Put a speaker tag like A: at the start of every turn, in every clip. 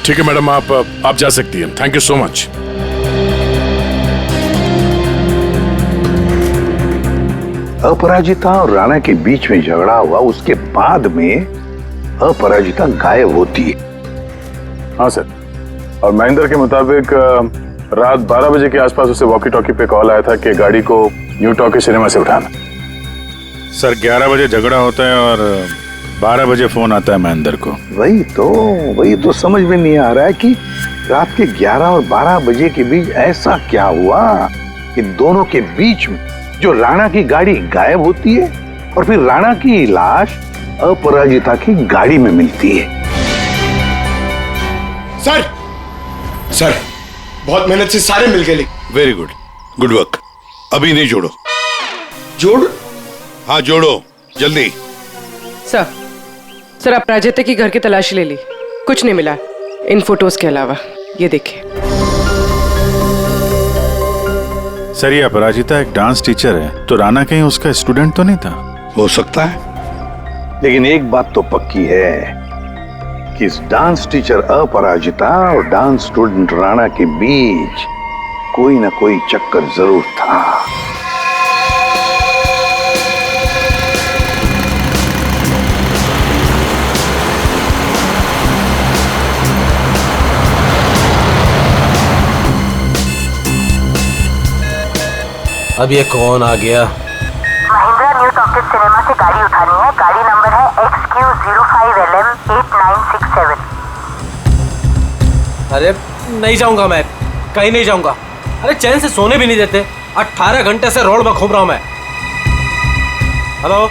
A: ठीक है मैडम, आप जा सकती हैं। Thank you so much.
B: Aparajita और राणा के बीच में झगड़ा हुआ, उसके बाद में अपराजिता गायब होती है।
C: हाँ सर, और महेंद्र के मुताबिक रात 12 बजे के आसपास उसे वॉकी टॉकी पे कॉल आया था कि गाड़ी को न्यू टॉकी सिनेमा से उठाना।
D: सर 11 बजे झगड़ा होता है और 12 बजे फोन आता है महेंद्र को।
B: वही तो समझ में नहीं आ रहा है कि रात के 11 और 12 बजे के बीच ऐसा क्या हुआ कि दोनों के बीच में जो राणा की गाड़ी गायब होती है और फिर राणा की लाश अपराजिता की गाड़ी में मिलती है।
E: सर बहुत मेहनत से सारे मिल गए।
D: Very good, good work. अभी नहीं जोड़ो।
E: जोड़?
D: हाँ जोड़ो जल्दी।
F: सर अपराजिता की घर की तलाशी ले ली, कुछ नहीं मिला इन फोटोज के अलावा। ये देखिए
D: सर, ये अपराजिता एक डांस टीचर है, तो राणा कहीं उसका स्टूडेंट तो नहीं था?
B: हो सकता है, लेकिन एक बात तो पक्की है कि इस डांस टीचर अपराजिता और डांस स्टूडेंट राणा के बीच कोई ना कोई चक्कर जरूर था।
G: अब ये कौन आ गया?
H: महिंद्रा न्यू टॉकीज सिनेमा से गाड़ी उठानी है। गाड़ी नंबर है XQ05LM8967।
G: अरे नहीं जाऊंगा मैं, कहीं नहीं जाऊंगा। अरे चैन से सोने भी नहीं देते। 18 घंटे से रोड में घूम रहा हूं मैं। हेलो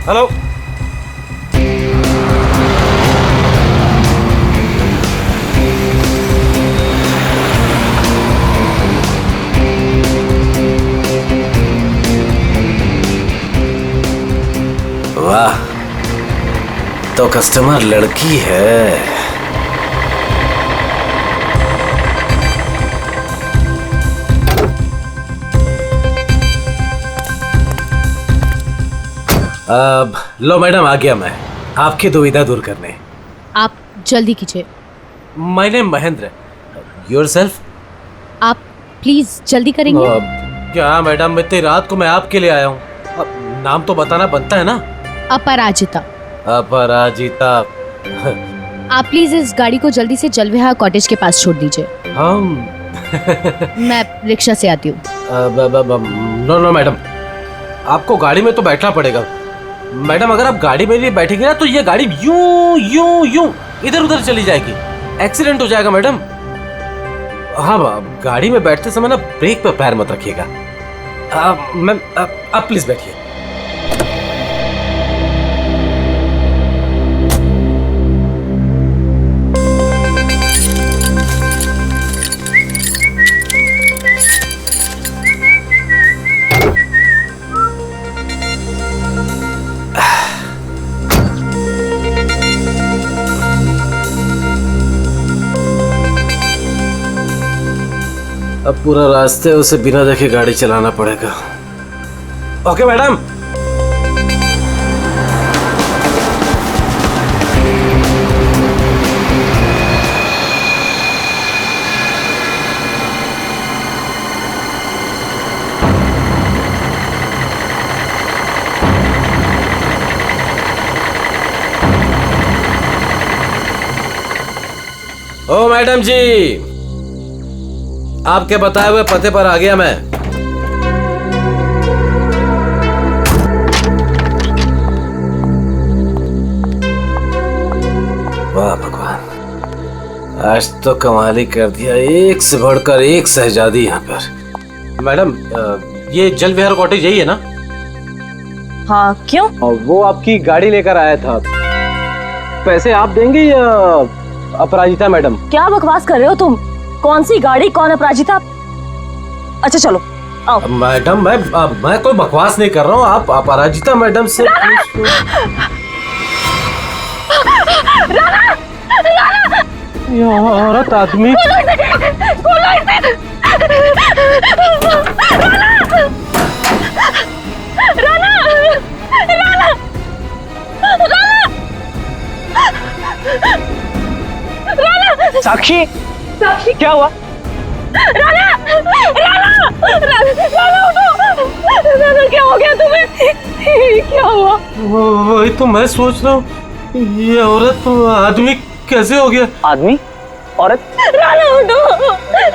G: हेलो, वाह, तो कस्टमर लड़की है। अब लो मैडम, आ गया मैं आपकी दुविधा दूर करने।
I: आप जल्दी कीजिए।
G: My name Mahendra. योरसेल्फ?
I: आप प्लीज जल्दी करेंगे।
G: क्या मैडम, इतनी रात को मैं आपके लिए आया हूँ। नाम तो बताना बनता है ना।
I: अपराजिता।
G: अपराजिता।
I: आप प्लीज इस गाड़ी को जल्दी से जलविहार कॉटेज के पास छोड़ दीजिए।
G: हम
I: मैं रिक्शा से आती हूँ।
G: नो मैडम, आपको गाड़ी में तो बैठना पड़ेगा। मैडम अगर आप गाड़ी में नहीं बैठेंगे ना तो ये गाड़ी यूं यूं यूं इधर उधर चली जाएगी, एक्सीडेंट हो जाएगा मैडम। हाँ, गाड़ी में बैठते समय ना ब्रेक पे पैर मत रखिएगा। मैम आप प्लीज बैठिए। अब पूरा रास्ते उसे बिना देखे गाड़ी चलाना पड़ेगा। Okay madam. ओ मैडम जी, आपके बताए हुए पते पर आ गया मैं। वाह भगवान, आज तो कमाल ही कर दिया। एक से बढ़कर एक शहजादी यहाँ पर। मैडम ये जल विहार कॉटेज यही है ना?
H: हाँ, क्यों?
G: वो आपकी गाड़ी लेकर आया था। पैसे आप देंगे या अपराजिता मैडम?
H: क्या बकवास कर रहे हो तुम? कौन सी गाड़ी, कौन अपराजिता? अच्छा चलो आओ।
G: मैडम मैं कोई बकवास नहीं कर रहा हूँ। आप अपराजिता मैडम से औरत आदमी
H: राणा!
J: साक्षी साक्षी क्या हुआ?
H: राना राना राना उठो। राना क्या हो गया तुम्हें? क्या हुआ?
G: वही तो मैं सोच रहा हूँ, ये औरत आदमी कैसे हो गया?
J: आदमी औरत?
H: राना उठो,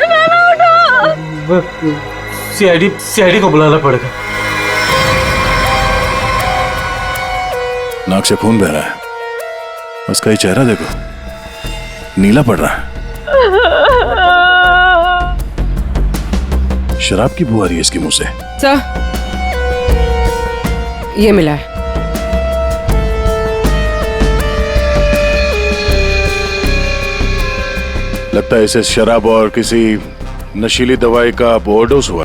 H: राना उठो।
G: सीआईडी को बुलाना पड़ेगा।
D: नाक से खून बह रहा है, उसका ये चेहरा देखो, नीला पड़ रहा है। शराब की बू आ रही है इसके मुंह से।
F: सर, ये मिला है।
D: लगता है इसे शराब और किसी नशीली दवाई का ओवरडोज हुआ।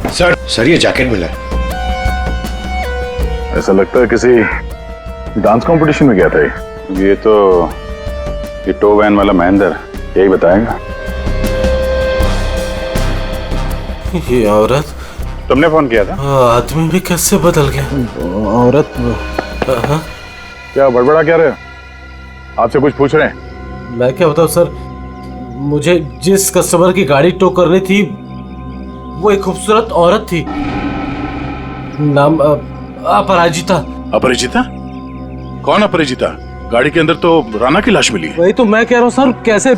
E: सर ये जैकेट मिला है।
C: ऐसा लगता है किसी डांस कंपटीशन में गया था ये तो ये टो वैन वाला महेंद्र यही बताएगा।
G: ये औरत,
C: तुमने फोन किया था?
G: आदमी भी कैसे बदल गया? औरत
C: क्या बड़बड़ा क्या रहे हो? आपसे कुछ पूछ रहे हैं।
G: मैं क्या बताऊं सर, मुझे जिस कस्टमर की गाड़ी टो करनी थी वो एक खूबसूरत औरत थी, नाम अपराजिता।
D: अपरिचिता? कौन अपरिचिता? गाड़ी के अंदर तो राना की लाश मिली है।
G: वही तो मैं कह रहा हूँ सर, कैसे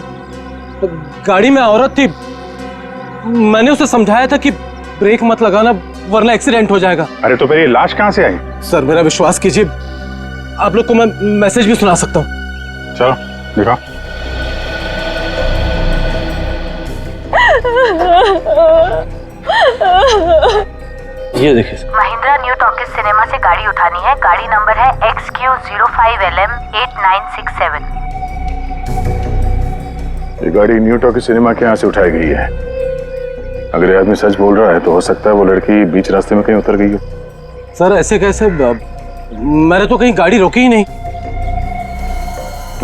G: गाड़ी में औरत थी। मैंने उसे समझाया था कि ब्रेक मत लगाना वरना एक्सीडेंट हो जाएगा।
C: अरे तो फिर ये लाश कहाँ से आई?
G: सर मेरा विश्वास कीजिए, आप लोग को मैं मैसेज भी सुना सकता हूँ।
C: चलो दिखा।
G: ये देखिए sir.
K: Mahindra new talkies cinema से गाड़ी उठानी है। गाड़ी नंबर है XQ05LM8967।
C: ये गाड़ी न्यू टॉकीज सिनेमा के यहाँ से उठाई गई है। अगर ये आदमी सच बोल रहा है तो हो सकता है वो लड़की बीच रास्ते में कहीं उतर गई हो।
G: सर ऐसे कैसे, मैंने तो कहीं गाड़ी रोकी ही नहीं।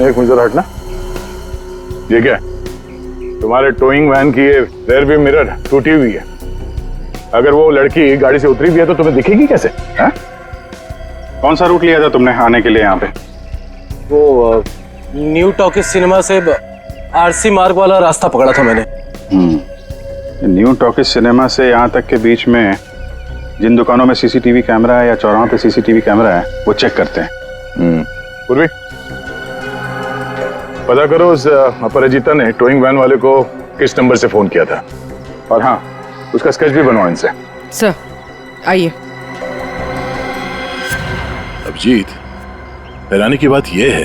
C: एक मिनट हटना। ये क्या है? तुम्हारे टोइंग वैन की ये रेयर व्यू मिरर टूटी हुई है। अगर वो लड़की गाड़ी से उतरी भी है तो तुम्हें दिखेगी कैसे? है? कौन सा रूट लिया था तुमने आने के लिए यहाँ पे?
G: वो न्यू टॉकीज सिनेमा से आरसी मार्ग वाला रास्ता पकड़ा था मैंने।
C: न्यू टॉकीज सिनेमा से यहाँ तक के बीच में जिन दुकानों में सीसीटीवी कैमरा है या चौराहों पे सीसीटीवी कैमरा है वो चेक करते हैं। पूर्वी पता करो उस अपराजिता ने टोइंग वैन वाले को किस नंबर से फोन किया था, और हाँ उसका स्केच भी बनवाओ इनसे।
F: सर आइए।
D: अभिजीत, हैरानी की बात यह है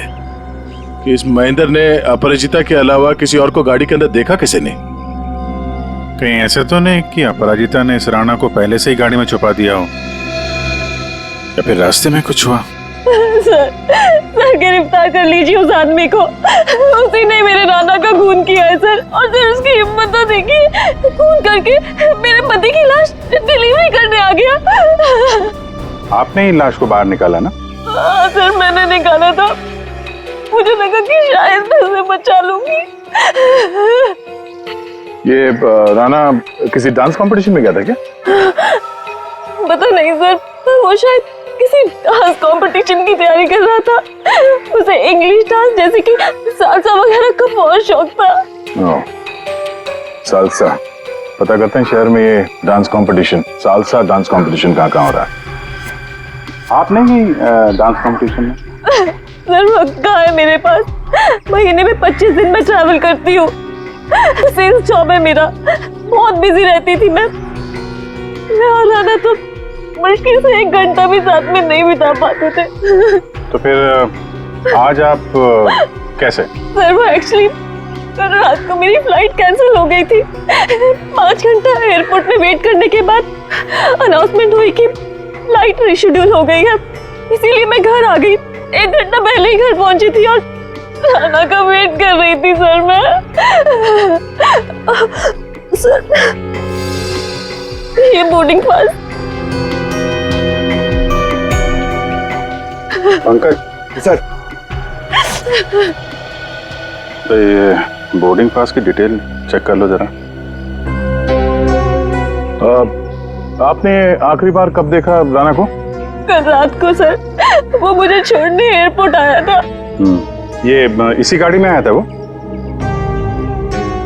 D: कि इस महेंद्र ने अपराजिता के अलावा किसी और को गाड़ी के अंदर देखा किसी ने?
A: कहीं ऐसे तो नहीं कि अपराजिता ने इस राणा को पहले से ही गाड़ी में छुपा दिया हो, या फिर रास्ते में कुछ हुआ?
H: सर गिरफ्तार कर लीजिए उस आदमी को। उसी ने मेरे राना का खून किया है सर। और सर उसकी हिम्मत तो देखिए, खून करके मेरे पति की लाश डिलीवरी करने आ गया।
C: आपने ही लाश को बाहर निकाला ना?
H: हाँ सर मैंने निकाला था। मुझे लगा कि शायद मैं उसे बचा लूंगी।
C: ये राना किसी डांस कंपटीशन में गया था क्या?
H: पता नहीं सर, वो शायद किसी डांस कंपटीशन की तैयारी कर रहा था। उसे इंग्लिश डांस जैसे कि सालसा वगैरह का बहुत शौक था।
C: सालसा, पता करते हैं शहर में ये dance competition, salsa dance competition कहाँ हो रहा है। आपने ही डांस कंपटीशन में?
H: सर वक्त कहाँ है मेरे पास? महीने में 25 दिन में ट्रैवल करती हूँ। सेल्स जॉब है मेरा, बहुत बिजी रहती थी मैं और राना तो मुश्किल से 1 घंटा भी साथ में नहीं बिता पाते थे।
C: तो फिर आज आप कैसे?
H: सर वो एक्चुअली कल रात को मेरी फ्लाइट कैंसिल हो गई थी। 5 घंटा एयरपोर्ट में वेट करने के बाद अनाउंसमेंट हुई कि फ्लाइट रिशेड्यूल हो गई है, इसीलिए मैं घर आ गई। 1 घंटा पहले ही घर पहुंची थी और राना का वेट कर रही थी सर मैं। सर ये बोर्डिंग पास।
C: पंकज
E: सर,
C: तो ये बोर्डिंग पास की डिटेल चेक कर लो जरा। आपने आखिरी बार कब देखा राना को?
H: कल रात को सर, वो मुझे छोड़ने एयरपोर्ट आया था।
A: ये इसी गाड़ी में आया था वो?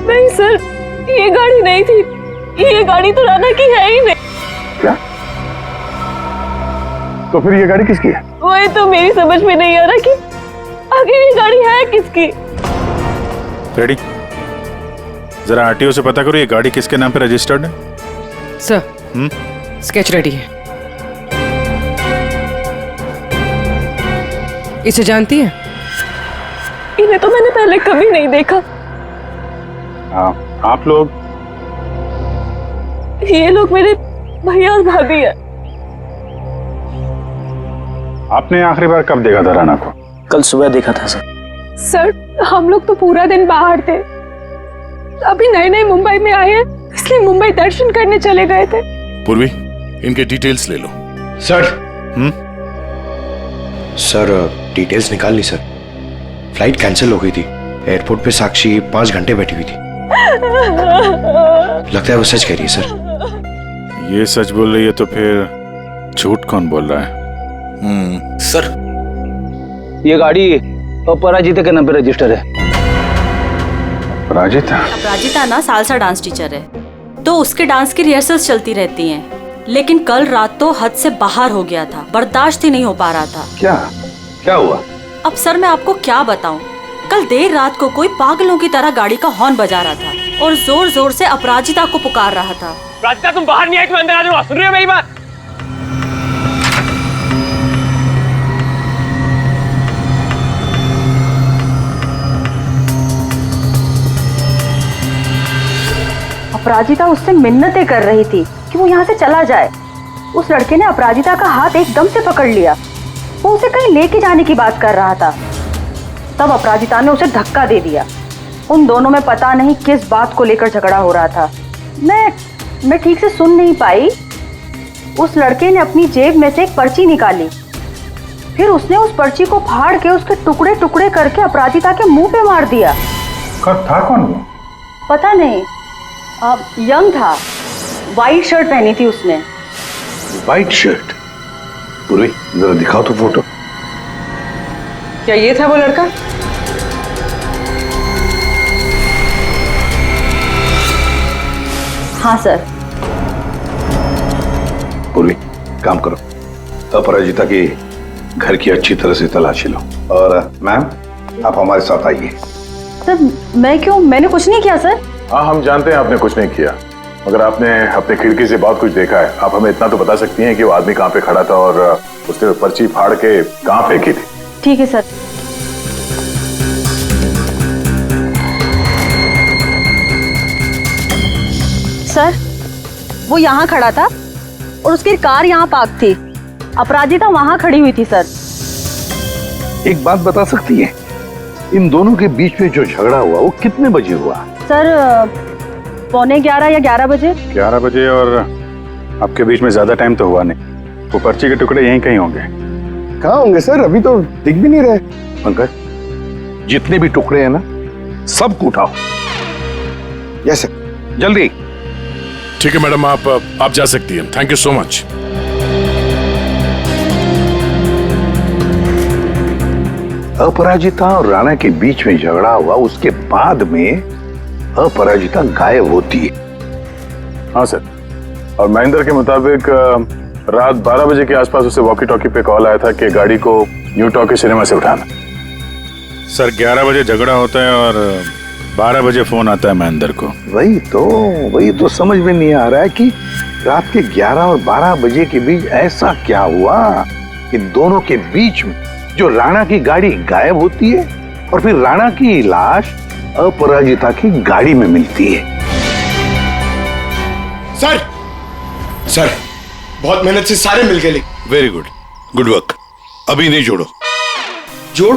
H: नहीं सर, ये गाड़ी नहीं थी। ये गाड़ी तो राणा की है ही नहीं।
C: क्या? तो फिर ये गाड़ी किसकी है?
H: वही तो मेरी समझ में नहीं आ रहा कि आखिर ये गाड़ी है किसकी।
A: रेडी, जरा आरटीओ से पता करो ये गाड़ी किसके नाम पे रजिस्टर्ड है।
F: सर, स्केच रेडी है। इसे जानती है?
H: इन्हें तो मैंने पहले कभी नहीं देखा।
A: हाँ, आप लोग?
H: ये लोग मेरे भैया और भाभी है।
A: आपने आखिरी बार कब देखा था राणा को?
J: कल सुबह देखा था सर।
H: सर, हम लोग तो पूरा दिन बाहर थे। अभी नए नए मुंबई में आए हैं, इसलिए मुंबई दर्शन करने चले गए थे।
D: पूर्वी, इनके डिटेल्स ले लो।
E: सर सर डिटेल्स निकाल ली सर। फ्लाइट कैंसिल हो गई थी। एयरपोर्ट पे साक्षी 5 घंटे बैठी हुई थी। लगता है वो सच कह रही है सर।
A: ये सच बोल रही है तो फिर झूठ कौन बोल रहा है?
J: सर, ये गाड़ी अपराजिता के नाम पे रजिस्टर है।
A: अपराजिता?
L: अपराजिता ना सालसा डांस टीचर है, तो उसके डांस की रिहर्सल्स चलती रहती हैं। लेकिन कल रात तो हद से बाहर हो गया था, बर्दाश्त ही नहीं हो पा रहा था।
B: क्या हुआ?
L: अब सर मैं आपको क्या बताऊं, कल देर रात को कोई पागलों की तरह गाड़ी का हॉर्न बजा रहा था और जोर जोर से अपराजिता को पुकार रहा था।
J: अपराजिता, तुम बाहर नहीं आई, तुम अंदर आ जाओ। सुन रही हो मेरी बात?
H: अपराजिता उससे मिन्नतें कर रही थी कि वो यहाँ से चला जाए। उस लड़के ने अपराजिता का हाथ एकदम से पकड़ लिया। वो उसे कहीं लेके जाने की बात कर रहा था। तब अपराजिता ने उसे धक्का दे दिया। उन दोनों में पता नहीं किस बात को लेकर झगड़ा हो रहा था। मैं ठीक से सुन नहीं पाई। उस लड़के ने अपनी जेब में से एक पर्ची निकाली, फिर उसने उस पर्ची को फाड़ के उसके टुकड़े टुकड़े करके अपराजिता के मुंह पे मार दिया।
A: कब था कौन वो?
H: पता नहीं, यंग था, वाइट शर्ट पहनी थी उसने।
B: White shirt? पूरी जरा दिखाओ तो फोटो।
F: क्या ये था वो लड़का?
H: हाँ सर।
B: पूरी काम करो, अपराजिता के घर की अच्छी तरह से तलाशी लो। और मैम, आप हमारे साथ आइए।
H: सर, मैं क्यों? मैंने कुछ नहीं किया सर।
C: हाँ, हम जानते हैं आपने कुछ नहीं किया, मगर आपने अपने खिड़की से बहुत कुछ देखा है। आप हमें इतना तो बता सकती हैं कि वो आदमी कहाँ पे खड़ा था और उसने पर्ची फाड़ के कहाँ फेंकी थी?
H: ठीक है सर। सर, वो यहाँ खड़ा था और उसकी कार यहाँ पार्क थी। अपराजिता वहाँ खड़ी हुई थी सर।
B: एक बात बता सकती हैं, इन दोनों के बीच में जो झगड़ा हुआ वो कितने बजे हुआ?
H: सर, 11:15 या 11 बजे।
A: 11 बजे, और आपके बीच में ज्यादा टाइम तो हुआ नहीं। वो पर्ची के टुकड़े यहीं कहीं होंगे।
E: कहाँ होंगे सर? अभी तो दिख भी नहीं रहे।
B: पंकज, जितने भी टुकड़े हैं ना, सबको उठाओ।
E: Yes sir.
B: जल्दी।
D: ठीक है मैडम, आप जा सकती हैं। Thank you so much.
B: Aparajita और राणा के बीच में झगड़ा हुआ, उसके बाद में अपराजिता गायब होती है।
C: हाँ सर, और महेंद्र के मुताबिक रात 12 बजे के आसपास उसे वॉकी टॉकी पे कॉल आया था कि गाड़ी को न्यू टॉकी सिनेमा से उठाना।
A: सर, 11 बजे झगड़ा होता है और 12 बजे फोन आता है महेंद्र को।
B: वही तो समझ में नहीं आ रहा है कि रात के 11 और 12 बजे के बीच ऐसा क्या हुआ कि दोनों के बीच में जो राणा की गाड़ी गायब होती है और फिर राणा की लाश अपराजिता की गाड़ी में मिलती है।
E: सर, बहुत मेहनत से सारे मिल गए।
M: Very good, good work. अभी नहीं जोड़ो।
E: जोड़?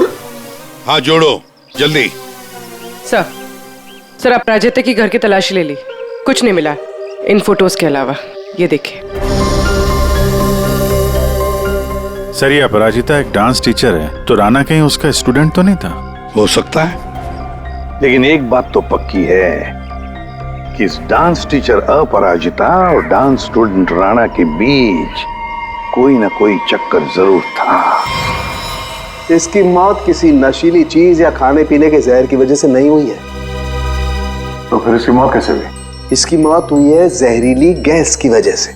M: हाँ जोड़ो, जल्दी।
F: सर, अपराजिता की घर की तलाशी ले ली, कुछ नहीं मिला इन फोटोज के अलावा। ये देखिए।
A: सर, ये अपराजिता एक डांस टीचर है, तो राणा कहीं उसका स्टूडेंट तो नहीं था?
B: हो सकता है, लेकिन एक बात तो पक्की है कि इस डांस टीचर अपराजिता और डांस स्टूडेंट राणा के बीच कोई ना कोई चक्कर जरूर था।
N: इसकी मौत किसी नशीली चीज या खाने पीने के जहर की वजह से नहीं हुई है।
C: तो फिर इसकी मौत कैसे हुई?
N: इसकी मौत हुई है जहरीली गैस की वजह से।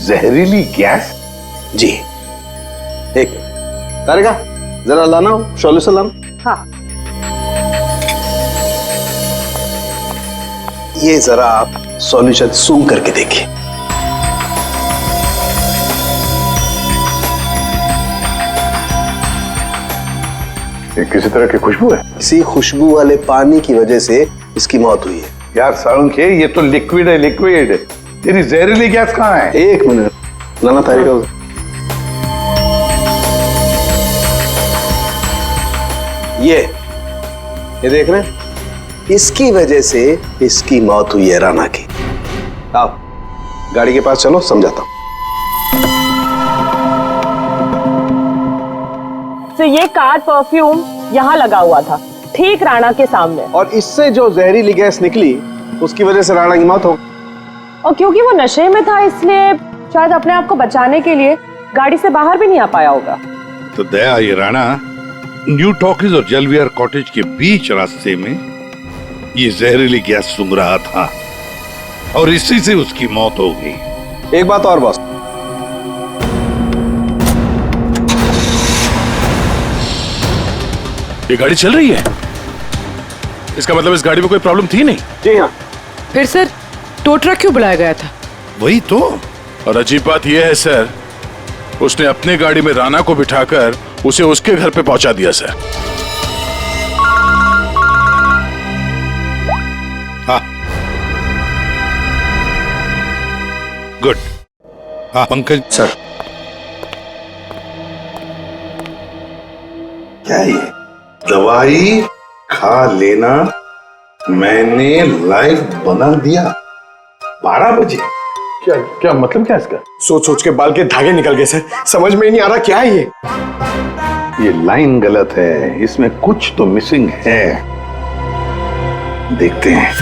B: जहरीली गैस?
N: जी। एक तारिका, जरा लाना सॉल्यूशन लाना।
H: हाँ।
N: ये जरा आप सॉल्यूशन सूंघ करके देखिए।
C: ये किसी तरह की खुशबू है?
N: किसी खुशबू वाले पानी की वजह से इसकी मौत हुई है।
B: यार साळुंखे, ये तो लिक्विड है, लिक्विड। तेरी जहरीली गैस कहाँ है?
N: एक मिनट लाना तारिका। ये देख रहे हैं, इसकी वजह से इसकी मौत हुई है राणा की। आओ गाड़ी के पास चलो, समझाता हूं।
H: तो ये कार परफ्यूम यहाँ लगा हुआ था, ठीक राणा के सामने।
N: और इससे जो जहरीली गैस निकली उसकी वजह से राणा की मौत हो।
H: और क्योंकि वो नशे में था इसलिए शायद अपने आप को बचाने के लिए गाड़ी से बाहर भी नहीं आ पाया होगा।
M: तो दया, ये राणा न्यू टॉकीज और जलवियर कॉटेज के बीच रास्ते में ये जहरीली गैस सूंघ रहा था और इसी से उसकी मौत हो गई।
N: एक बात और बॉस,
D: ये गाड़ी चल रही है, इसका मतलब इस गाड़ी में कोई प्रॉब्लम थी नहीं।
N: जी हाँ।
F: फिर सर टो ट्रक क्यों बुलाया गया था?
M: वही तो।
D: और अजीब बात यह है सर, उसने अपनी गाड़ी में राणा को बिठाकर उसे उसके घर पे पहुंचा दिया सर।
M: हाँ गुड। हाँ पंकज
E: सर।
B: क्या ये दवाई खा लेना मैंने लाइव बना दिया 12 बजे?
C: क्या क्या मतलब क्या इसका?
E: सोच सोच के बाल के धागे निकल गए सर, समझ में ही नहीं आ रहा क्या है ये।
B: ये लाइन गलत है, इसमें कुछ तो मिसिंग है। देखते हैं।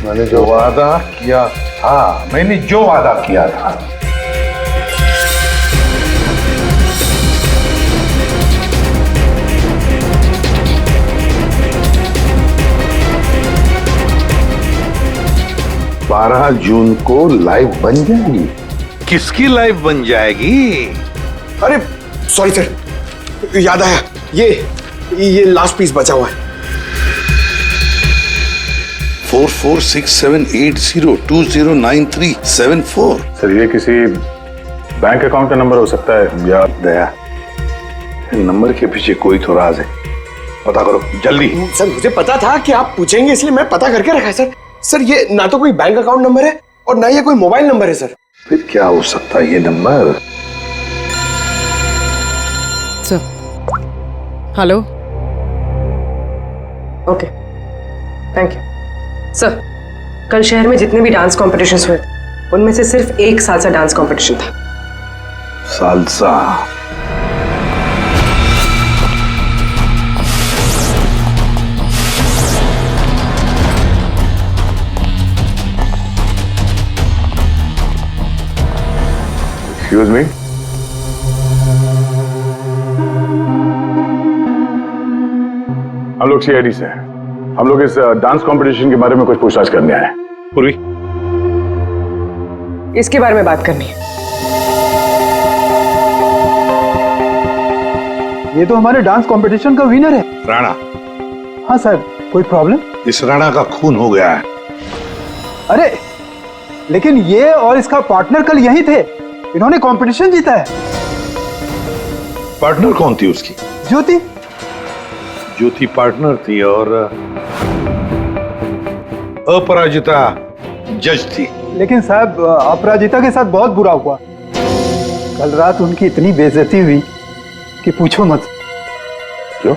B: मैंने जो वादा किया था, मैंने जो वादा किया था। बारह जून को लाइव बन जाएगी। किसकी लाइव बन जाएगी?
E: अरे सॉरी सर, याद आया, ये लास्ट पीस बचा हुआ है।
M: 446780209374।
C: सर ये किसी बैंक अकाउंट का नंबर हो सकता है या?
B: दया, नंबर के पीछे कोई तो राज है, पता करो जल्दी।
E: सर मुझे पता था कि आप पूछेंगे इसलिए मैं पता करके रखा है सर। सर ये ना तो कोई बैंक अकाउंट नंबर है और ना ये कोई मोबाइल नंबर है सर।
B: फिर क्या हो सकता है ये number?
F: Sir hello. Okay thank you sir. कल शहर में जितने भी डांस कॉम्पिटिशन्स हुए उनमें से सिर्फ एक सालसा डांस कॉम्पिटिशन था।
B: सालसा?
C: एक्सक्यूज मी, हम लोग सीआईडी से हैं। हम लोग इस डांस कंपटीशन के बारे में कुछ पूछताछ करने आए हैं। पूर्वी,
F: इसके बारे में बात करनी है।
O: ये तो हमारे डांस कंपटीशन का विनर है।
B: राणा?
O: हाँ सर, कोई प्रॉब्लम?
B: इस राणा का खून हो गया है।
O: अरे लेकिन ये और इसका पार्टनर कल यहीं थे, इन्होंने कंपटीशन जीता है।
B: पार्टनर कौन थी उसकी?
O: ज्योति।
B: ज्योति पार्टनर थी और अपराजिता जज थी।
O: लेकिन साहब अपराजिता के साथ बहुत बुरा हुआ। कल रात उनकी इतनी बेइज्जती हुई कि पूछो मत।
C: क्यों?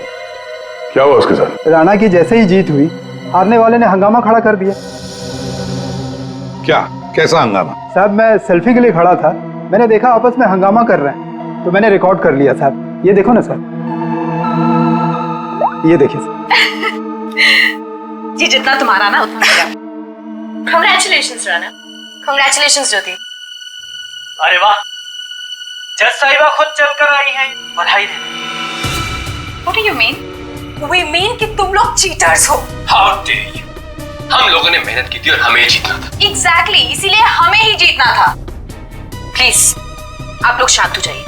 C: क्या हुआ उसके साथ?
O: राणा की जैसे ही जीत हुई, हारने वाले ने हंगामा खड़ा कर दिया।
B: क्या? कैसा हंगामा?
O: साहब मैं सेल्फी के लिए खड़ा था, मैंने देखा आपस में हंगामा कर रहे हैं, तो मैंने रिकॉर्ड कर लिया साहब। ये देखो ना सर, ये देखिए सर।
K: जी जितना तुम्हारा ना उतना मेरा। कांग्रेचुलेशंस राणा,
F: कांग्रेचुलेशंस ज्योति।
P: अरे वाह, जज साहिबा खुद चलकर आई हैं, बधाई देने।
F: What do you mean? We mean कि तुम लोग चीटर्स हो।
Q: How dare you? हम लोगों ने मेहनत की थी और हमें जीतना था।
F: Exactly, इसीलिए हमें ही जीतना था। प्लीज आप लोग शांत हो जाइए।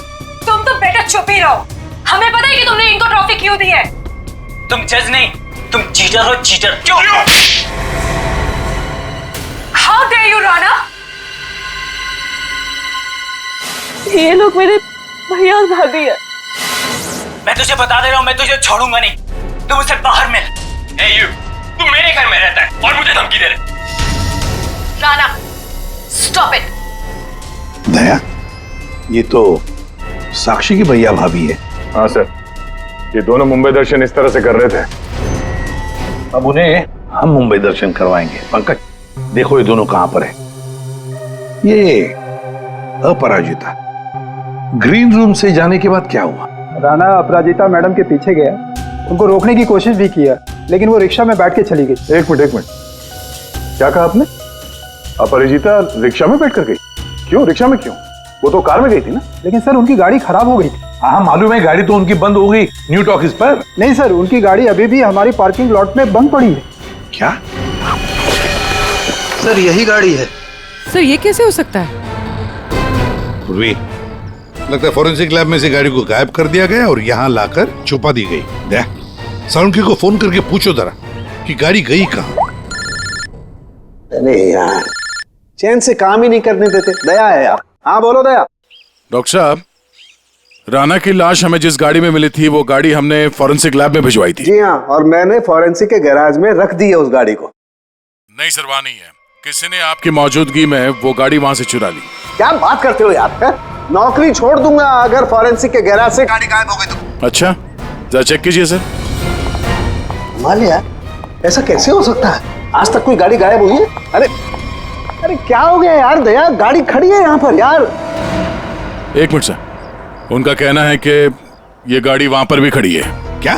F: तुम तो बेटा चुप ही रहो। हमें पता है कि तुमने इनको ट्रॉफी क्यों दी है।
P: तुम जज नहीं, तुम चीटर हो, चीटर। क्यों?
F: How dare you, Rana?
H: ये लोग मेरे भैया और भाभी है।
P: मैं तुझे बता दे रहा हूँ, मैं तुझे छोड़ूंगा नहीं। तुम मुझसे बाहर मिल।
Q: Hey you, तू मेरे घर में रहता है और मुझे धमकी दे रहे।
F: Rana, stop it.
B: दया, ये तो साक्षी की भैया भाभी है।
C: हाँ सर, ये दोनों मुंबई दर्शन इस तरह से कर रहे थे।
B: अब उन्हें हम मुंबई दर्शन करवाएंगे। पंकज, देखो ये दोनों कहां पर है। ये अपराजिता ग्रीन रूम से जाने के बाद क्या हुआ?
O: राणा अपराजिता मैडम के पीछे गया, उनको रोकने की कोशिश भी किया, लेकिन वो रिक्शा में बैठ के चली गई।
C: एक मिनट, क्या कहा आपने? अपराजिता रिक्शा में बैठ कर गई? क्यों रिक्शा में क्यों? वो तो कार में गई थी ना।
O: लेकिन सर उनकी गाड़ी खराब हो गई थी।
B: हाँ मालूम है, गाड़ी तो उनकी बंद हो गई न्यू टॉकीज पर।
O: नहीं सर, उनकी गाड़ी अभी भी हमारी पार्किंग लॉट में बंद पड़ी है।
B: क्या?
N: सर यही गाड़ी है।
F: सर ये कैसे हो सकता है?
M: पूर्वी, लगता है फॉरेंसिक लैब में से गाड़ी को गायब कर दिया गया और यहाँ लाकर छुपा दी गई। दया, साउंडकी को फोन करके पूछो जरा कि गाड़ी गई कहाँ।
N: अरे यार, चैन से काम ही नहीं करने देते। दया है यार। हाँ बोलो दया।
D: डॉक्टर साहब, राणा की लाश हमें जिस गाड़ी में मिली थी वो गाड़ी हमने फॉरेंसिक लैब में भिजवाई थी।
N: जी हाँ, और मैंने फॉरेंसिक के गैराज में रख दी है उस गाड़ी को।
D: नहीं सर, वहाँ नहीं है। किसी ने आपकी मौजूदगी में वो गाड़ी वहाँ से चुरा ली।
N: क्या बात करते हो यार? है? नौकरी छोड़ दूंगा अगर फॉरेंसिक के गैराज से गाड़ी गायब हो गई तो।
D: अच्छा, जरा चेक कीजिए सर।
N: मान लिया, ऐसा कैसे हो सकता है? आज तक कोई गाड़ी गायब हुई है? अरे अरे क्या हो गया यार? दया, गाड़ी खड़ी है यहाँ पर यार।
D: एक मिनट सर, उनका कहना है कि ये गाड़ी वहां पर भी खड़ी है।
M: क्या?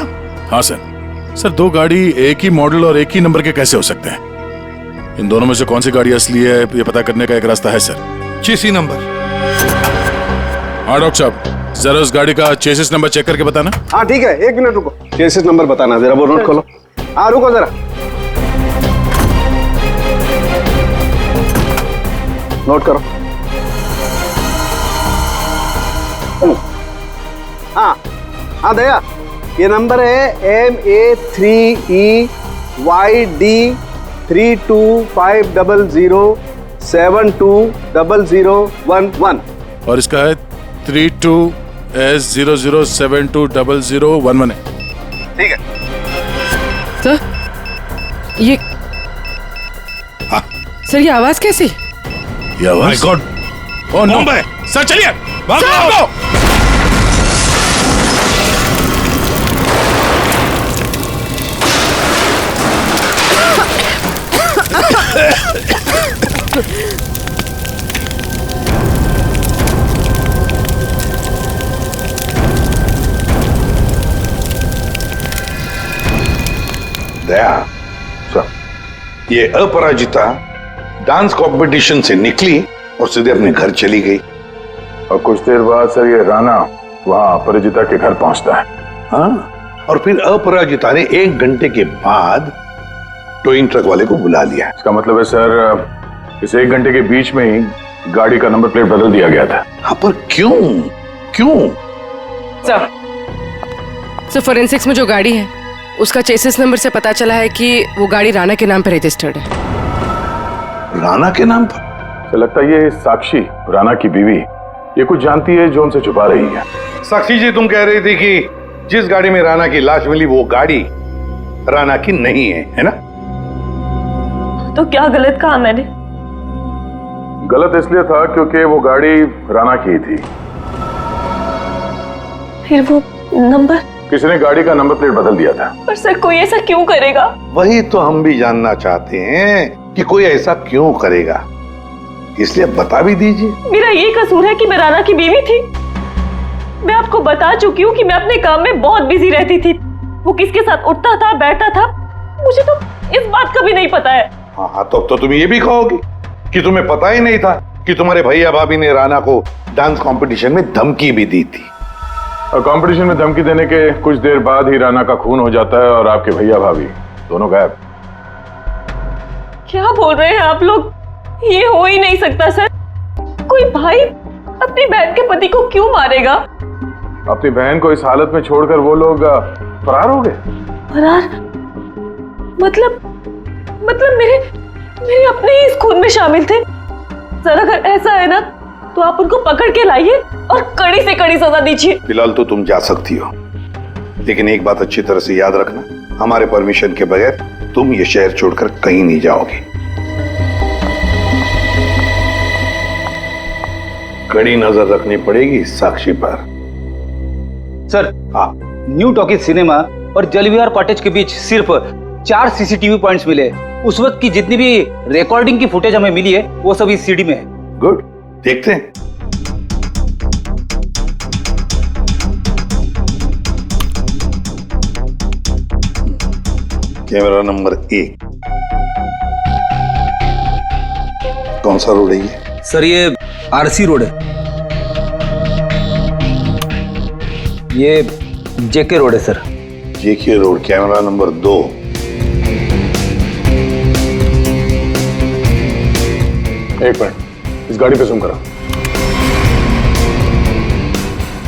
D: हाँ सर, दो गाड़ी एक ही मॉडल और एक ही नंबर के कैसे हो सकते हैं? इन दोनों में से कौन सी गाड़ी असली है ये पता करने का एक रास्ता है सर।
M: चेसी नंबर।
D: हाँ डॉक्टर साहब, जरा उस गाड़ी का चेसिस नंबर चेक करके बताना।
N: हाँ ठीक है, एक मिनट रुको। चेसिस नंबर बताना जरा, वो नोट खोलो। हाँ रुको जरा, नोट करो। हाँ हाँ दया, ये नंबर है MA3EYD325007200011
D: और इसका है 32S00720011 है।
N: ठीक है
F: सर, ये
M: हाँ
F: सर, ये आवाज कैसी?
D: ये आवाज?
M: My god,
D: oh no.
M: Mumbai.
D: Sir चलिए, भागो।
B: दया, ये अपराजिता डांस कंपटीशन से निकली और सीधे अपने घर चली गई।
C: और कुछ देर बाद सर ये राणा वहां अपराजिता के घर पहुंचता है।
B: हाँ, और फिर अपराजिता ने 1 घंटे के बाद टोइंग ट्रक वाले को बुला लिया।
C: इसका मतलब है सर, इस 1 घंटे के बीच में ही गाड़ी का नंबर प्लेट बदल दिया गया था।
B: हाँ, पर क्यों?
F: सर फोरेंसिक्स में जो गाड़ी है उसका चेसिस नंबर से पता चला है कि वो गाड़ी राणा के नाम पर रजिस्टर्ड है।
B: राणा के नाम पर?
C: तो लगता है ये साक्षी, राणा की बीवी, ये कुछ जानती है जो उनसे छुपा रही है।
M: साक्षी जी, तुम कह रही थी कि जिस गाड़ी में राणा की लाश मिली वो गाड़ी राणा की नहीं है ना?
H: तो क्या गलत कहा मैंने?
C: गलत इसलिए था क्योंकि वो गाड़ी राणा की थी।
H: फिर वो नंबर?
C: किसी ने गाड़ी का नंबर प्लेट बदल दिया था।
H: पर सर, कोई ऐसा क्यों करेगा?
B: वही तो हम भी जानना चाहते हैं कि कोई ऐसा क्यों करेगा, इसलिए बता भी दीजिए।
H: मेरा ये कसूर है कि मैं राणा की बीवी थी। मैं आपको बता चुकी हूँ कि मैं अपने काम में बहुत बिजी रहती थी। वो किसके साथ उठता था, बैठता था, मुझे तो इस बात का भी नहीं पता है।
B: हाँ, तो तुम ये भी कहोगी
M: कि तुम्हें पता ही नहीं था कि तुम्हारे भैया भाभी ने राणा को डांस कंपटीशन में धमकी भी दी थी।
C: और कंपटीशन में धमकी देने के कुछ देर बाद ही राणा का खून हो जाता है और आपके भैया भाभी दोनों गायब।
H: क्या बोल रहे हैं आप लोग? ये हो ही नहीं सकता सर। कोई भाई अपनी बहन के पति को क्यों मारेगा?
C: अपनी बहन को इस हालत में छोड़कर वो लोग फरार हो गए।
H: फरार? मतलब मेरे अपने ही इस खून में शामिल थे। सर अगर ऐसा है ना तो आप उनको पकड़ के लाइए और कड़ी से कड़ी सजा दीजिए।
M: फिलहाल तो तुम जा सकती हो, लेकिन एक बात अच्छी तरह से याद रखना, हमारे परमिशन के बगैर तुम ये शहर छोड़कर कहीं नहीं जाओगे। कड़ी नजर रखनी पड़ेगी साक्षी पर।
J: सर न्यू टॉकीज सिनेमा और जलविहार कॉटेज के बीच सिर्फ 4 सीसीटीवी पॉइंट्स मिले। उस वक्त की जितनी भी रिकॉर्डिंग की फुटेज हमें मिली है वो सब इस सीडी में है।
M: गुड, देखते हैं। कैमरा नंबर 1 कौन सा रोड है ये?
J: सर ये आरसी रोड है। ये जेके रोड है सर।
M: जेके रोड, कैमरा नंबर 2।
C: एक मिनट, इस गाड़ी पे जूम करो।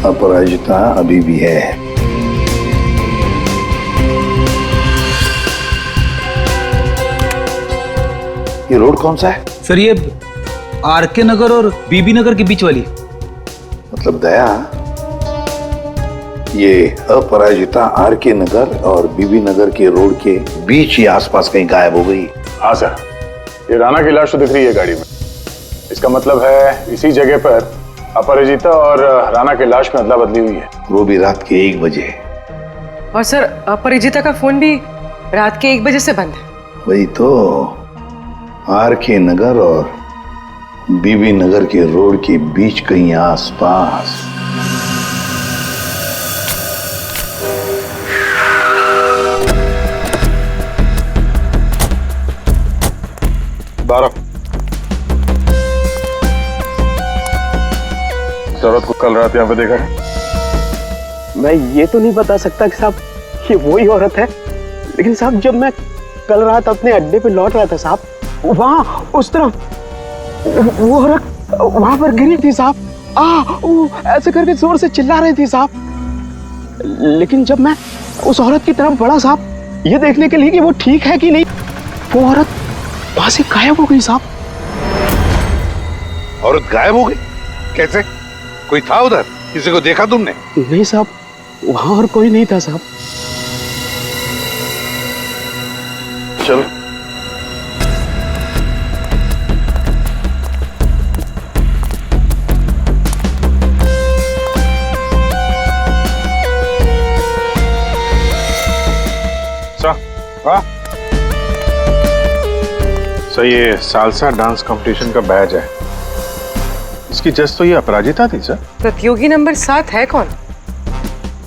M: अपराजिता अभी भी है। ये रोड कौन सा है?
J: सर ये आरके नगर और बीबी नगर के बीच वाली।
M: मतलब दया, ये अपराजिता आरके नगर और बीबी नगर के रोड के बीच ही आसपास कहीं गायब हो गई।
C: हाँ सर, ये राणा की लाश तो दिख रही है गाड़ी में। इसका मतलब है इसी जगह पर अपराजिता और राणा की लाश में अदला बदली हुई है।
M: वो भी रात के 1 बजे।
F: और सर अपराजिता का फोन भी रात के 1 बजे से बंद है।
M: वही तो, आरके नगर और बीबी नगर के रोड के बीच कहीं आसपास।
C: औरत को कल रात यहाँ पे देखा है?
N: मैं ये तो नहीं बता सकता कि साहब ये वही औरत है, लेकिन साहब जब मैं कल रात अपने अड्डे पे लौट रहा था साहब, वहां उस तरफ वो औरत वहां पर गिरी थी साहब। वो ऐसे करके जोर से चिल्ला रही थी साहब। लेकिन जब मैं उस औरत की तरफ बढ़ा साहब ये देखने के लिए कि वो ठीक है कि नहीं, वो औरत वहां से गायब हो गई साहब।
M: औरत गायब हो गई? कैसे? कोई था उधर? किसी को देखा तुमने?
N: नहीं साहब, वहां और कोई नहीं था साहब।
M: चलो।
A: सर ये सालसा डांस कंपटीशन का बैच है। इसकी जज तो ये अपराजिता थी सर।
F: प्रतियोगी नंबर 7 है कौन?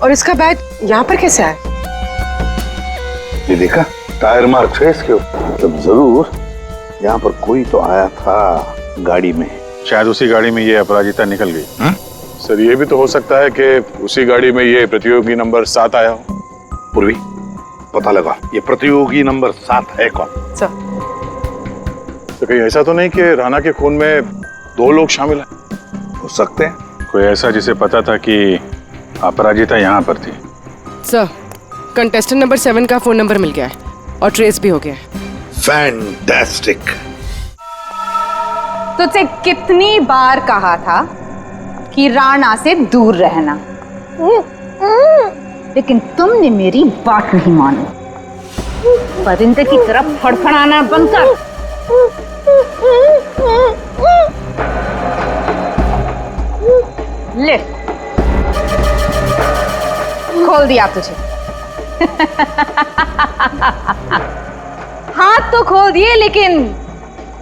F: और इसका बैच यहाँ पर कैसे आया?
M: ये देखा, टायर मार्क्स है इसके ऊपर। तब जरूर यहाँ पर कोई तो आया था गाड़ी में।
A: शायद उसी गाड़ी में ये अपराजिता निकल गई।
C: सर ये भी तो हो सकता है कि उसी गाड़ी में ये प्रतियोगी नंबर 7 आया हो।
M: पूर्वी, पता लगा ये प्रतियोगी नंबर 7 है कौन?
F: सर
C: तो कहीं ऐसा तो नहीं कि राणा के खून में 2 लोग शामिल हैं?
M: हो सकते हैं।
A: कोई ऐसा जिसे पता था कि अपराजिता यहाँ पर थी।
F: सर कंटेस्टेंट नंबर 7 का फोन नंबर मिल गया है और ट्रेस भी हो गया है।
M: फैंटास्टिक।
R: तुझसे कितनी बार कहा था कि राणा से दूर रहना, लेकिन तुमने मेरी बात नहीं मानी। परिंदे की तरफ फड़फड़ाना बंद कर। ले, खोल दिया तुझे। हाथ तो खोल दिए, लेकिन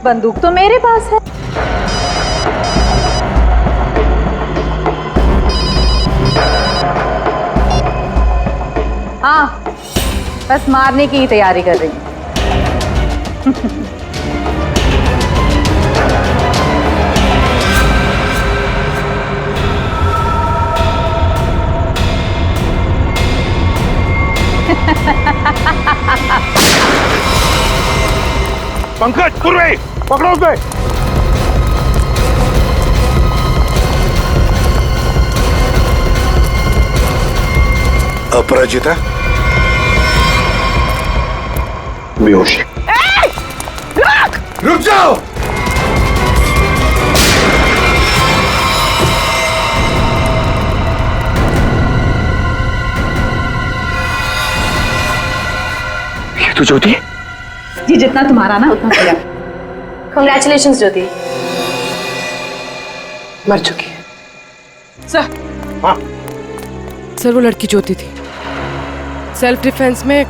R: बंदूक तो मेरे पास है। हाँ, बस मारने की ही तैयारी कर रही हूँ।
B: पंकज, पूर्वे, पकड़ो उसे।
M: अपराजिता
B: बेहोश।
M: रुक जाओ।
B: ये तो ज्योति है।
R: जी जितना तुम्हारा ना उतना मेरा।
F: कांग्रेचुलेशंस ज्योति।
N: मर चुकी है।
S: सर,
B: हाँ
S: सर वो लड़की ज्योति थी। सेल्फ डिफेंस में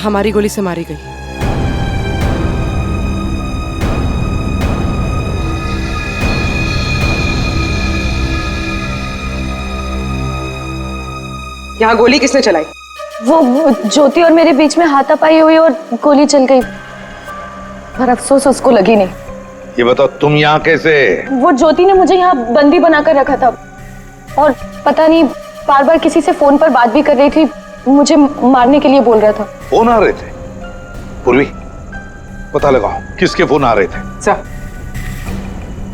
S: हमारी गोली से मारी गई।
N: यहाँ गोली किसने चलाई?
H: वो ज्योति और मेरे बीच में हाथापाई हुई और गोली चल गई, पर अफसोस उसको लगी नहीं।
B: ये बताओ तुम यहाँ कैसे?
H: वो ज्योति ने मुझे यहाँ बंदी बनाकर रखा था और पता नहीं बार बार किसी से फोन पर बात भी कर रही थी, मुझे मारने के लिए बोल रहा था।
B: फोन आ रहे थे? पूर्वी, पता लगाओ किसके फोन आ रहे थे।
N: सर,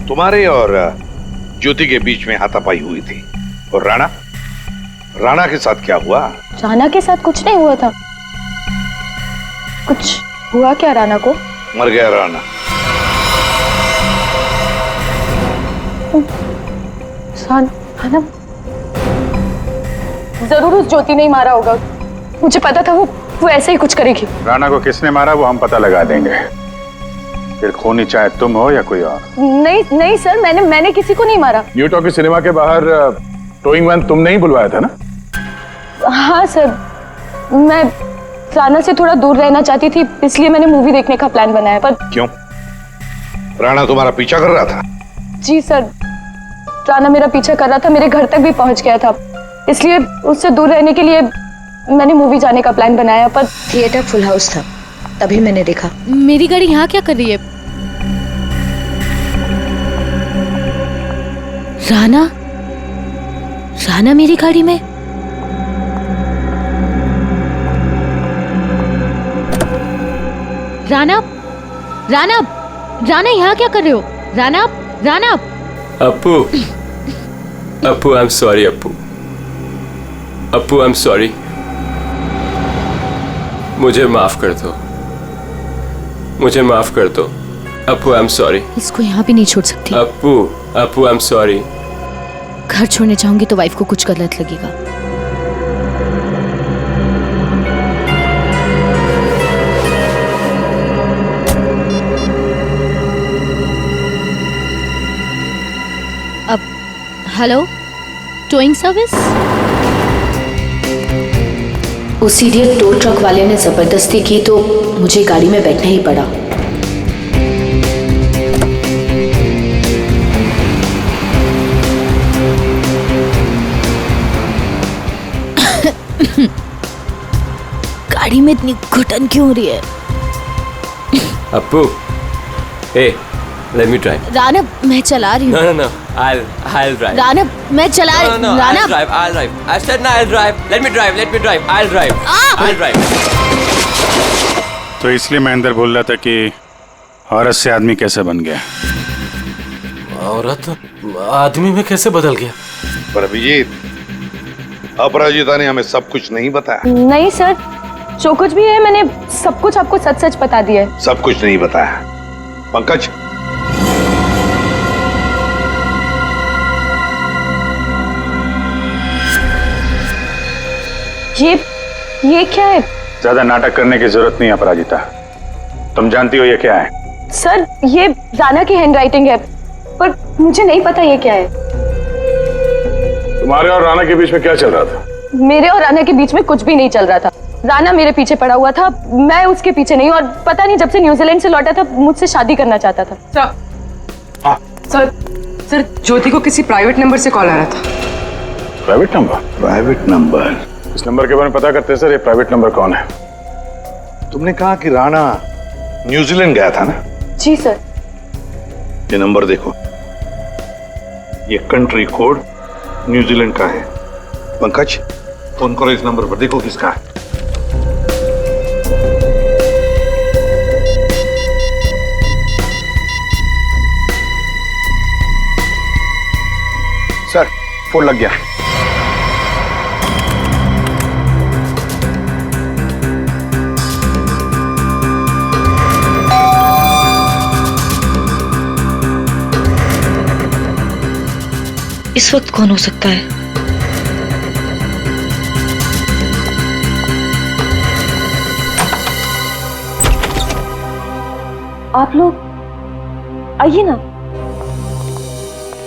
B: तुम्हारे और ज्योति के बीच में हाथापाई हुई थी। और राणा, राणा के साथ क्या हुआ?
H: राणा के साथ कुछ नहीं हुआ था। कुछ हुआ क्या राणा को?
B: मर गया राणा।
H: राणा जरूर उस ज्योति ने ही मारा होगा। मुझे पता था वो ऐसे ही कुछ करेगी।
A: राणा को किसने मारा वो हम पता लगा देंगे। फिर खूनी चाहे तुम हो या कोई और।
H: नहीं नहीं सर, मैंने किसी को नहीं मारा।
C: न्यू टॉकी सिनेमा के बाहर टोइंग वैन तुमने ही बुलवाया था ना?
H: हाँ सर, मैं राणा से थोड़ा दूर रहना चाहती थी, इसलिए मैंने मूवी देखने का प्लान बनाया। पर
B: क्यों? राणा तुम्हारा पीछा कर रहा था?
H: जी सर, राणा मेरा पीछा कर रहा था, मेरे घर तक भी पहुंच गया था, इसलिए उससे दूर रहने के लिए मैंने मूवी जाने का प्लान बनाया। पर
I: थिएटर फुल हाउस था, तभी मैंने देखा। मेरी गाड़ी यहाँ क्या कर रही है? राणा, राणा मेरी गाड़ी में? राणा, राणा, राणा यहाँ क्या कर रहे हो? Rana, Rana.
Q: Appu, Appu I am sorry. Appu, Appu I am sorry. मुझे माफ कर दो, मुझे माफ कर दो। Appu I am sorry.
I: इसको यहाँ भी नहीं छोड़ सकती।
Q: Appu, Appu I am sorry.
I: घर छोड़ने चाहूंगी तो वाइफ को कुछ गलत लगेगा। अब हेलो, टोइंग सर्विस? उस इडियट टो ट्रक वाले ने जबरदस्ती की तो मुझे गाड़ी में बैठना ही पड़ा। गाड़ी में इतनी घुटन क्यों हो रही है?
Q: Appu, hey, let me drive.
I: Rana, मैं चला रही हूँ।
Q: No, no, no. I'll drive.
I: Rana, मैं चला रही हूँ।
Q: No,
I: Rana,
Q: I'll drive. I said no, I'll drive. Let me drive. I'll drive. I'll drive.
A: तो इसलिए मैं अंदर बोल रहा था कि औरत से आदमी कैसे बन गया।
G: औरत आदमी में कैसे बदल गया?
B: पर अभिजीत, अपराजिता ने हमें सब कुछ नहीं बताया।
H: नहीं सर, जो कुछ भी है मैंने सब कुछ आपको सच सच बता दिया है।
B: सब कुछ नहीं बताया। पंकज,
H: ये क्या है?
A: ज्यादा नाटक करने की जरूरत नहीं अपराजिता, तुम जानती हो ये क्या है।
H: सर, ये राणा की हैंडराइटिंग है, पर मुझे नहीं पता ये क्या है।
C: तुम्हारे और राणा के बीच में क्या चल रहा था?
H: मेरे और राणा के बीच में कुछ भी नहीं चल रहा था। राणा मेरे पीछे पड़ा हुआ था, मैं उसके पीछे नहीं, और पता नहीं जब से न्यूजीलैंड से लौटा था मुझसे शादी करना चाहता था।
N: सर, ज्योति को किसी प्राइवेट नंबर से कॉल आ रहा था।
C: Private number?
B: Private number?
C: इस नंबर के बारे में पता करते हैं सर, ये प्राइवेट नंबर कौन है?
B: तुमने कहा कि राणा न्यूजीलैंड गया था ना?
H: जी सर।
B: ये नंबर देखो, ये कंट्री कोड न्यूजीलैंड का है। पंकज, फोन करो इस नंबर पर, देखो किसका है। सर फोन लग गया।
H: इस वक्त कौन हो सकता है? आप लोग आइए ना।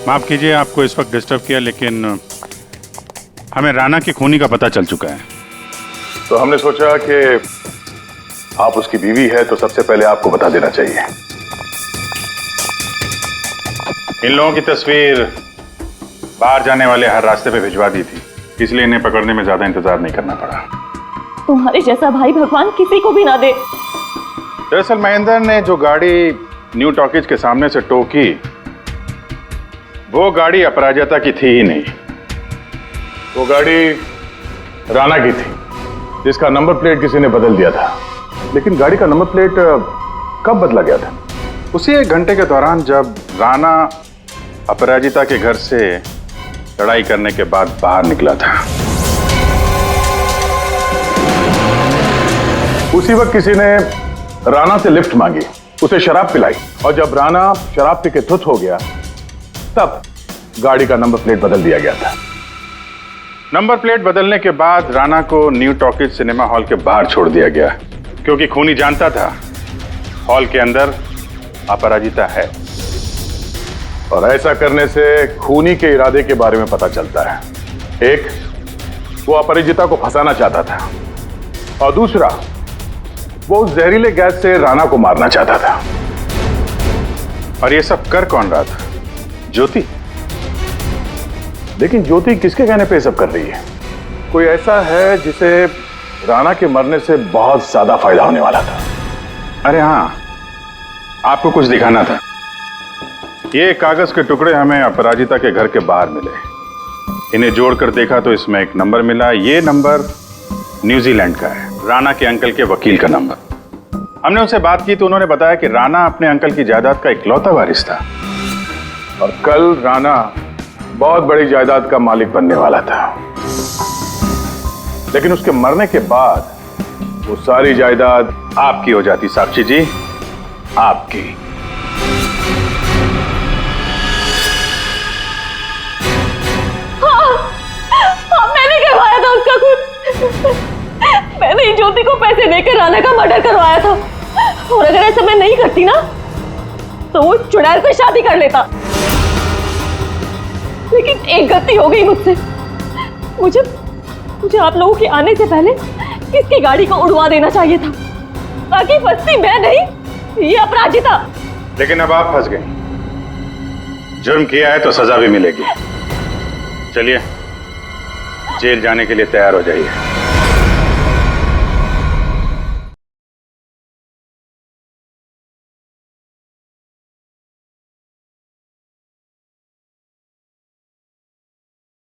A: माफ कीजिए आपको इस वक्त डिस्टर्ब किया, लेकिन हमें राणा की खूनी का पता चल चुका है।
C: तो हमने सोचा कि आप उसकी बीवी है तो सबसे पहले आपको बता देना चाहिए।
A: इन लोगों की तस्वीर बाहर जाने वाले हर रास्ते पे भिजवा दी थी, इसलिए इन्हें पकड़ने में ज्यादा इंतजार नहीं करना पड़ा।
H: तुम्हारे जैसा भाई भगवान किसी को भी ना दे।
A: दरअसल महेंद्र ने जो गाड़ी न्यू टॉकीज के सामने से टोकी, वो गाड़ी अपराजिता की थी ही नहीं।
C: वो गाड़ी राणा की थी, जिसका नंबर प्लेट किसी ने बदल दिया था। लेकिन गाड़ी का नंबर प्लेट कब बदला गया था?
A: उसी 1 घंटे के दौरान जब राणा अपराजिता के घर से लड़ाई करने के बाद बाहर निकला था।
C: उसी वक्त किसी ने राणा से लिफ्ट मांगी, उसे शराब पिलाई, और जब राणा शराब पी के धुत हो गया तब गाड़ी का नंबर प्लेट बदल दिया गया था।
A: नंबर प्लेट बदलने के बाद राणा को न्यू टॉकीज सिनेमा हॉल के बाहर छोड़ दिया गया, क्योंकि खूनी जानता था हॉल के अंदर अपराजिता है।
C: और ऐसा करने से खूनी के इरादे के बारे में पता चलता है। एक, वो अपराजिता को फंसाना चाहता था, और दूसरा, वो उस जहरीले गैस से राणा को मारना चाहता था।
A: और ये सब कर कौन रहा था? ज्योति।
C: लेकिन ज्योति किसके कहने पे सब कर रही है? कोई ऐसा है जिसे राणा के मरने से बहुत ज्यादा फायदा होने वाला था।
A: अरे हाँ, आपको कुछ दिखाना था। ये कागज के टुकड़े हमें अपराजिता के घर के बाहर मिले। इन्हें जोड़कर देखा तो इसमें एक नंबर मिला। ये नंबर न्यूजीलैंड का है, राणा के अंकल के वकील का नंबर। हमने उनसे बात की तो उन्होंने बताया कि राणा अपने अंकल की जायदाद का इकलौता वारिस था,
C: और कल राणा बहुत बड़ी जायदाद का मालिक बनने वाला था। लेकिन उसके मरने के बाद वो सारी जायदाद
A: आपकी हो जाती। साक्षी जी, आपकी।
H: हाँ, मैंने करवाया था उसका खून। मैंने ही ज्योति को पैसे देकर राणा का मर्डर करवाया था, और अगर ऐसा मैं नहीं करती ना तो वो चुड़ैल से शादी कर लेता। लेकिन एक गलती हो गई मुझसे। मुझे आप लोगों के आने से पहले इसकी गाड़ी को उड़वा देना चाहिए था, ताकि फंसती मैं नहीं, ये अपराजिता।
A: लेकिन अब आप फंस गई। जुर्म किया है तो सजा भी मिलेगी। चलिए, जेल जाने के लिए तैयार हो जाइए।